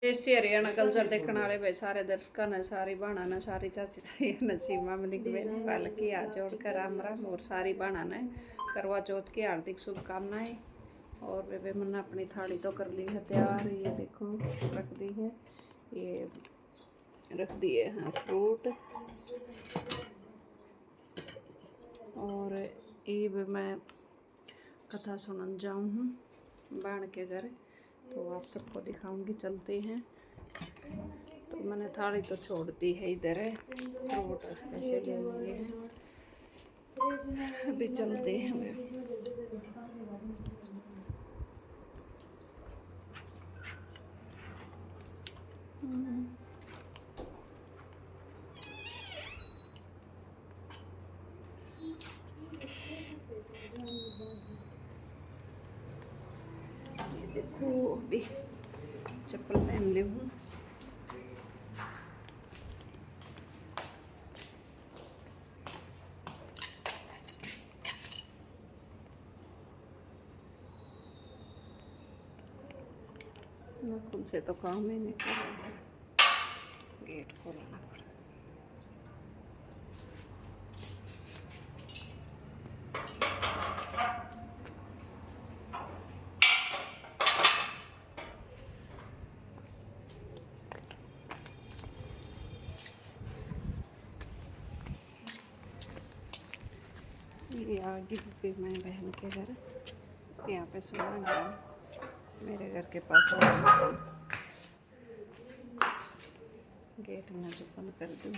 देसी हरियाणा कल्चर देखने वाले भाई सारे दर्शक ने सारी बाणा ने सारी चाची ताई ने सीमा मलिक बहन वाल की हाथ जोड़कर राम राम और सारी बाणा ने करवा चौथ की हार्दिक शुभकामनाएं। और बेबे मन्ना अपनी थाली तो कर ली है तैयार, ये देखो रख दी है, ये रख दिए हैं फ्रूट। और ये मैं कथा सुनन जाऊँ हूँ बाण के घर, तो आप सबको दिखाऊंगी। चलते हैं, तो मैंने थाली तो छोड़ दी है इधर है, फ्रूट ऐसे ले लिए हैं, अभी चलते हैं। ये देखो अभी चप्पल पहन ली हूँ। खुद से तो काम ही नहीं कर रहा, गेट खोलना पड़ा। ये आगे भी मैं बहन के घर, यहाँ पे सुना मेरे घर के पास गेट में जो बंद कर दूँ।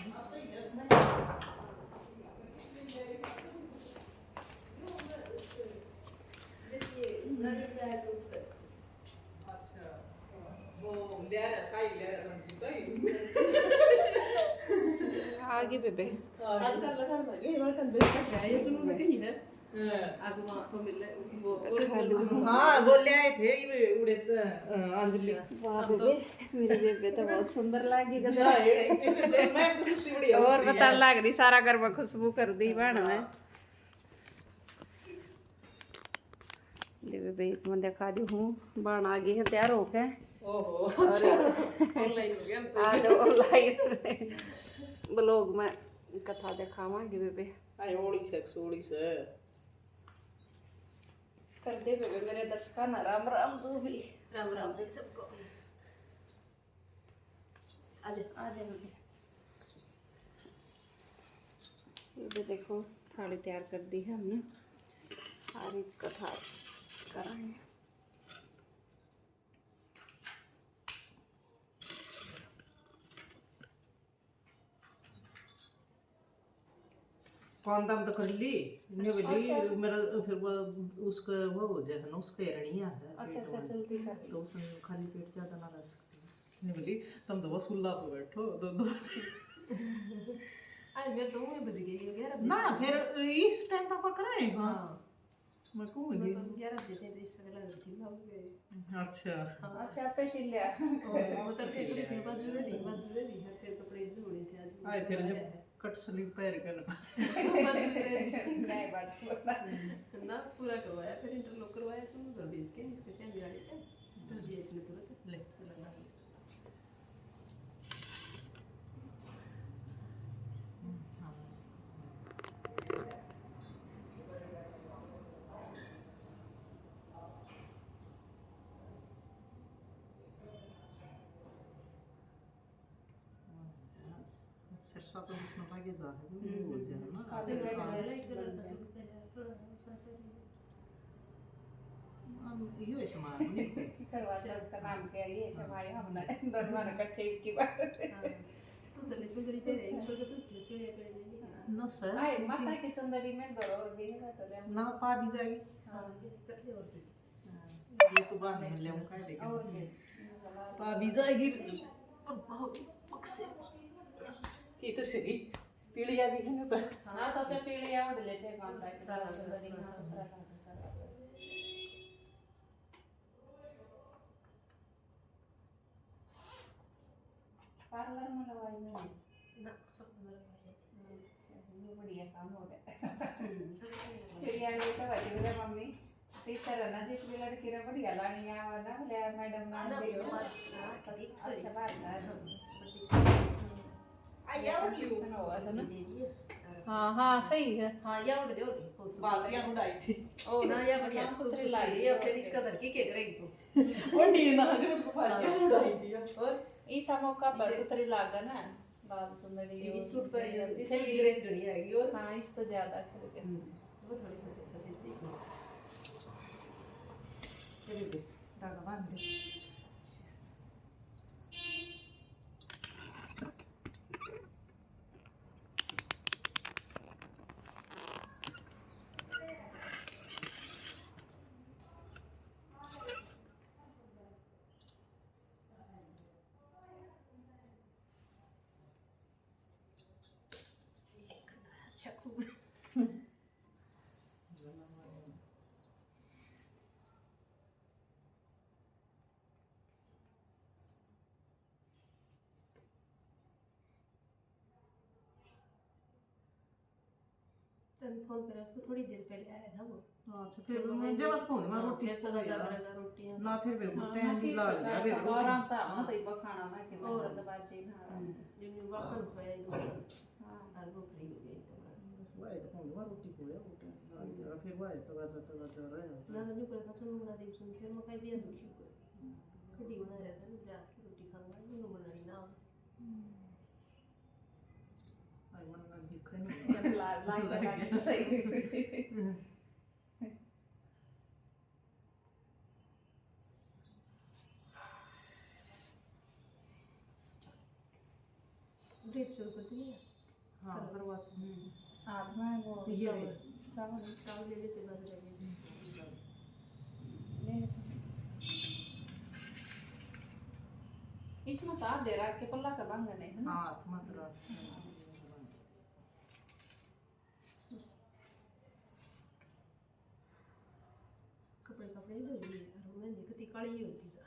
आगे बेबे हाँ बोले आए थे ये उड़े अंजलि। वाह बेबे, मेरी बेबे तो बहुत सुंदर लगी गजरा। और बता लग रही सारा घर में खुशबू कर दी बहन ने। बेबे एक मैं दिखा दी हूँ, बन आ गई है तैयार होके। ओहो ऑनलाइन हो गया आज, ऑनलाइन ब्लॉग में कथा दिखावांगी बेबे। आई ओड़ी से कर दे बेबे मेरे दर्शकों ना राम राम। तू भी राम राम जी सबको। आज आज ये भी देखो थाली तैयार कर दी है हमने, सारी कथा कराएंगे। कौन दाम तो कर ली ने बोली मेरा फिर वो उसका वो हो जाए ना, उसका एरणिया है। अच्छा जल्दी कर तो उसमें खाली पेट ज्यादा ना रह सकती ने बोली तुम तो वसूला पे बैठो दो आज मैं तो में बज गई 11 ना फिर इस टाइम तक कराए। हां मैं कहूंगी 11 बजे थे इस लगा रही थी ना उसके। अच्छा अच्छा पे सिलिया वो तो फिर बाजू रे फिर कपड़े जोड़े थे आज। आए फिर जब कट स्लीव पैर के ना नहीं बात ना पूरा करवाया, फिर इंटरलॉक करवाया चुन कर भेज के इसके से गाड़ी पे तो दिए इसने तुरंत ले लगा। सरसा तो उतना भागे जा है वो हो जाए ना। खाते हुए लाइट कलर का सूट पहना थोड़ा सा हम ये सामान नहीं करवा चौथ का नाम क्या है ये सब भाई हमने दोनों ने इकट्ठे की बात। तो तले सुंदरी पे तो पीड़े पे ना सर आए माता की चंदड़ी में दो और भी है तो ना पा भी जाएगी। हां कतले और भी ये तो बात में ले उनका देखें पा भी जाएगी और बहुत पक्से की तो सही पीड़िया भी है ना। तो हां तो पीड़िया उड़ ले से माता की चंदड़ी में सूत्र पार्लर में लगवाई नहीं ना सब मेरा ये बढ़िया काम हो गया। फिर यार ये तो बड़ी बोले मम्मी टीचर है ना जिस भी लड़की ने बढ़िया लानी है वो ना बोले मैडम ना ना कंफ्यूजन हुआ था ना। दे दिए हाँ हाँ सही है। हाँ या उड़ दे और बहुत सुंदर बातियां उड़ाई थी ओ ना या बढ़िया हाँ, खूबसूरत सुथरी लगी लगी है है। फिर इसका धर की केक रहेगी तू और नी ना जो उनको बातियां उड़ाई थी और ईसा मौका पर सुथरी लागा ना लाल चुंदड़ी ये और सूट पर ये इसलिए ग्रेस घड़ी आएगी और हाँ इस तो ज्यादा खरीदे। वो थोड़ी सफेद सफेद सी तेरे दे धागा बांध दे अच्छा खूब तन फोन करा उसको थोड़ी देर पहले आया था वो अच्छा फिर मुझे मत फोन मार रोटी फिर तो गजा बरेगा रोटियां ना फिर बिल्कुल हाँ, टाइम भी लग गया बिल्कुल आराम से आना तो इबा खाना ना कि मैं और- जल्दबाजी ना। जिन्हें वापन खोया इधर हाँ और वो फ्री हो गई बस वो है तो फोन मार रोटी को या रोटी लग गया फिर वो है तो बजा रहा है ना तो नहीं करता सुन बना दे सुन फिर मकाई भी दुखी हो गई कड़ी बना रहता ना रात की रोटी खाऊंगा मैं बनाई ना आई मन ना दिख नहीं लाइक सही नहीं। ब्रेड शुरू कर दिया हां करवा हाथ में वो ये चावल चावल लेने से बाद रह गए ले इसमें साथ दे रहा के पल्ला का बांगा नहीं है ना। हां मत रहा कपड़े कपड़े धो लिए और मैं देखती काली होती सा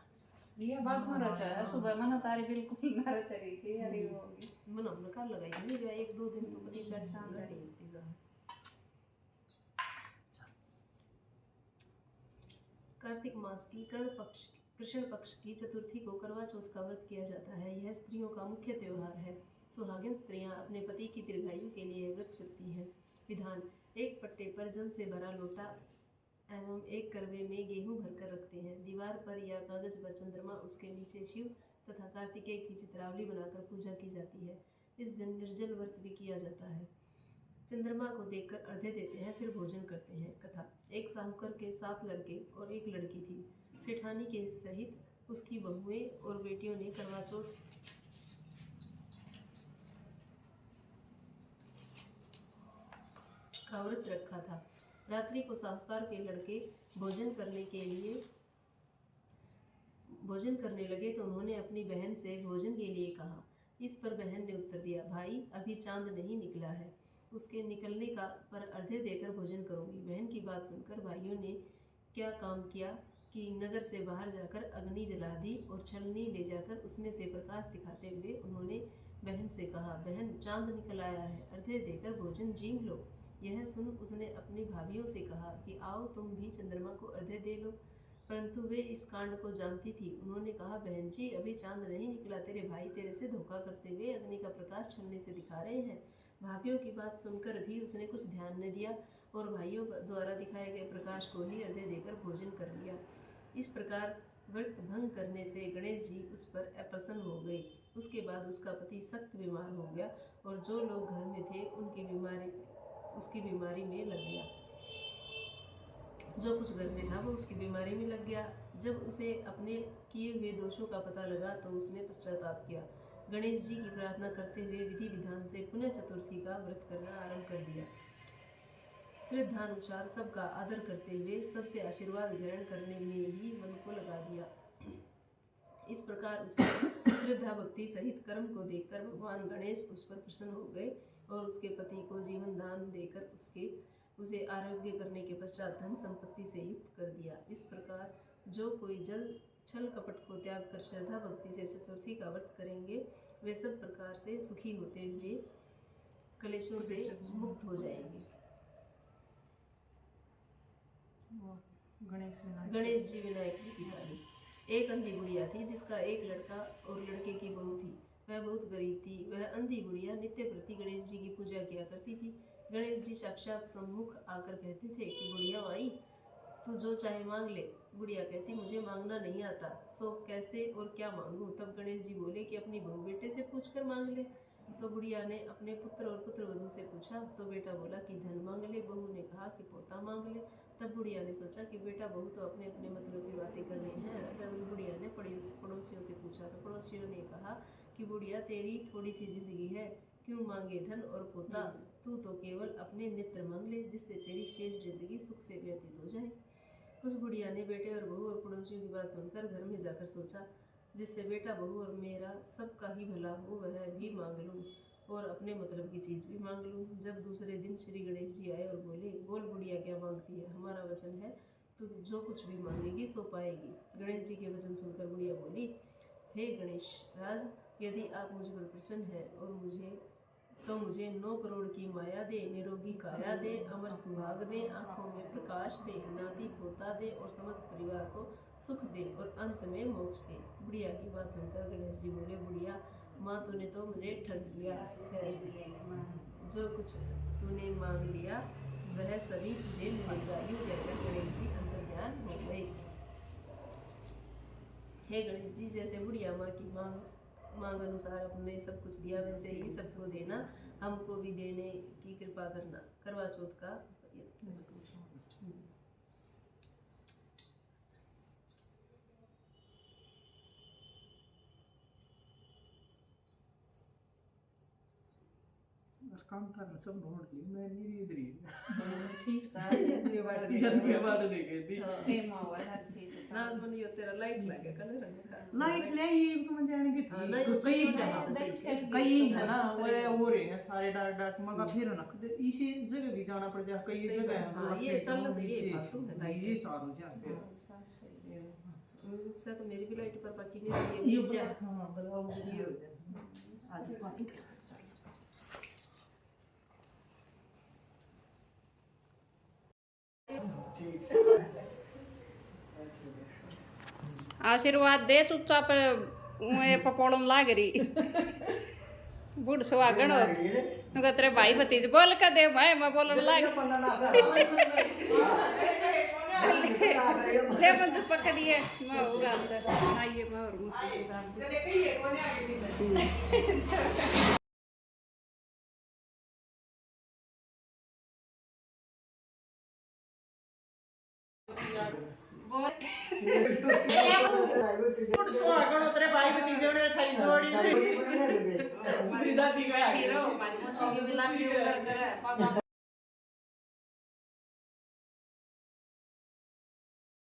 ये बात में रचा है सुबह मन तारी बिल्कुल ना रच रही थी अरे वो होगी मन हमने कल लगाई नहीं जो एक दो दिन तो बड़ी परेशान रही होती सा कार्तिक मास की कृष्ण पक्ष की चतुर्थी को करवा चौथ का व्रत किया जाता है। यह स्त्रियों का मुख्य त्योहार है। सुहागिन स्त्रियां अपने पति की दीर्घायु के लिए व्रत करती हैं। विधान: एक पट्टे पर जल से भरा लोटा एवं एक करवे में गेहूं भरकर रखते हैं। दीवार पर या कागज पर चंद्रमा, उसके नीचे शिव तथा कार्तिकेय की चित्रावली बनाकर पूजा की जाती है। इस दिन निर्जल व्रत भी किया जाता है। चंद्रमा को देखकर अर्घ्य देते हैं, फिर भोजन करते हैं। कथा: एक साहूकर के 7 लड़के और एक लड़की थी। सेठानी के सहित उसकी बहुएं और बेटियों ने करवा चौथ का व्रत रखा था। रात्रि को साहूकार के लड़के भोजन करने लगे तो उन्होंने अपनी बहन से भोजन के लिए कहा। इस पर बहन ने उत्तर दिया, भाई अभी चांद नहीं निकला है, उसके निकलने का पर अर्घ्य देकर भोजन करूंगी। बहन की बात सुनकर भाइयों ने क्या काम किया कि नगर से बाहर जाकर अग्नि जला दी और छलनी ले जाकर उसमें से प्रकाश दिखाते हुए उन्होंने बहन से कहा, बहन चांद निकल आया है, अर्घ्य देकर भोजन जीम लो। यह सुन उसने अपनी भाभियों से कहा कि आओ तुम भी चंद्रमा को अर्घ्य दे लो, परंतु वे इस कांड को जानती थी। उन्होंने कहा, बहन जी अभी चांद नहीं निकला, तेरे भाई तेरे से धोखा करते हुए अग्नि का प्रकाश छलनी से दिखा रहे हैं। भाभियों की बात सुनकर भी उसने कुछ ध्यान न दिया और भाइयों द्वारा दिखाए गए प्रकाश को ही अर्घ्य देकर भोजन कर लिया। इस प्रकार व्रत भंग करने से गणेश जी उस पर अप्रसन्न हो गए। उसके बाद उसका पति सख्त बीमार हो गया और जो लोग घर में थे उसकी बीमारी में लग गया। जो कुछ घर में था वो उसकी बीमारी में लग गया। जब उसे अपने किए हुए दोषों का पता लगा तो उसने पश्चाताप किया। गणेश जी की प्रार्थना करते हुए विधि विधान से पुनः चतुर्थी का व्रत करना आरंभ कर दिया। श्रद्धानुसार सबका आदर करते हुए सबसे आशीर्वाद ग्रहण करने में ही मन को लगा दिया। इस प्रकार उसने श्रद्धा भक्ति सहित कर्म को देखकर भगवान गणेश उस पर प्रसन्न हो गए और उसके पति को जीवन दान देकर उसे आरोग्य करने के पश्चात धन संपत्ति से युक्त कर दिया। इस प्रकार जो कोई छल कपट को त्याग कर श्रद्धा भक्ति से चतुर्थी का व्रत करेंगे वे सब प्रकार से सुखी होते हुए कलेशों से मुक्त हो जाएंगे। गणेश जी विनायक जी की कहानी। एक अंधी बुढ़िया थी जिसका एक लड़का और लड़के की बहू थी। वह बहुत गरीब थी। वह अंधी बुढ़िया नित्य प्रति गणेश जी की पूजा किया करती थी। गणेश जी साक्षात सम्मुख आकर कहते थे कि बुढ़िया माई, तू जो चाहे मांग ले। बुढ़िया कहती, मुझे मांगना नहीं आता, सो कैसे और क्या मांगूं। तब गणेश जी बोले कि अपनी बहू बेटे से पूछकर मांग ले। तो बुढ़िया ने अपने पुत्र और पुत्रवधू से पूछा तो बेटा बोला कि धन मांग ले, बहू ने कहा कि पोता मांग ले। तब बुढ़िया ने सोचा कि बेटा बहू तो अपने अपने मतलब की बातें कर रही हैं। अतः उस बुढ़िया ने पड़ोसियों से पूछा तो पड़ोसियों ने कहा कि बुढ़िया, तेरी थोड़ी सी जिंदगी है, क्यों मांगे धन और पोता, तू तो केवल अपने नेत्र मांग ले, जिससे तेरी शेष जिंदगी सुख से व्यतीत हो जाए। उस बुढ़िया ने बेटे और बहू और पड़ोसियों की बात सुनकर घर में जाकर सोचा, जिससे बेटा बहू और मेरा सबका ही भला हो, वह भी मांग लूँ और अपने मतलब की चीज़ भी मांग लूँ। जब दूसरे दिन श्री गणेश जी आए और बोले, बोल बुढ़िया क्या मांगती है, हमारा वचन है तू जो कुछ भी मांगेगी सो पाएगी। गणेश जी के वचन सुनकर बुढ़िया बोली, हे गणेश राज, यदि आप मुझ पर प्रसन्न है और मुझे 9 करोड़ की माया दे, निरोगी काया दे, अमर सुहाग दे, आंखों में प्रकाश दे, नाती पोता दे और समस्त परिवार को सुख दे और अंत में मोक्ष दे। बुढ़िया की बात सुनकर गणेश जी बोले, बुढ़िया माँ, तूने तो मुझे ठग दिया। जो कुछ तूने मांग लिया वह सभी तुझे मिलेगा। यूँ कहकर गणेश जी अंतर्ध्यान हो गए। हे गणेश जी, जैसे बुढ़िया माँ की मांग अनुसार अपने सब कुछ दिया, वैसे ही सबको देना, हमको भी देने की कृपा करना। करवा चौथ का काम था ना, सब ढूंढ ली, मैं मेरी इधर ही ठीक साथ ये बड़ा ये बात नहीं कहती। फेमा हुआ हर चीज का। नाज बनी हो तेरा लाइट लगे कलर लाइट ले ये तो मन जाने की हाँ, थी, नहीं, कई नहीं, है, कई है ना, वो हो रहे हैं सारे डार्क डार्क मगर फिर ना इसी जगह भी जाना पड़ जाए, कई जगह है हाँ, ये चल तो ये फालतू है लाइट। ये चारों जा फिर उससे तो मेरी भी लाइट पर बाकी मेरी ये ये हाँ बताओ ये हो जाए आज पानी आशीर्वाद दे चुपचाप पपौड़न लाग रही बुढ़ सुहागण हो तेरे भाई भतीज बोल कर दे भाई मैं बोलन लाग ले मुझे पकड़िए मैं होगा अंदर आइए मैं और तेरे भाई भतीजे ने थाई जोड़ी हीरो हमारी मौसी की भी लाग रही है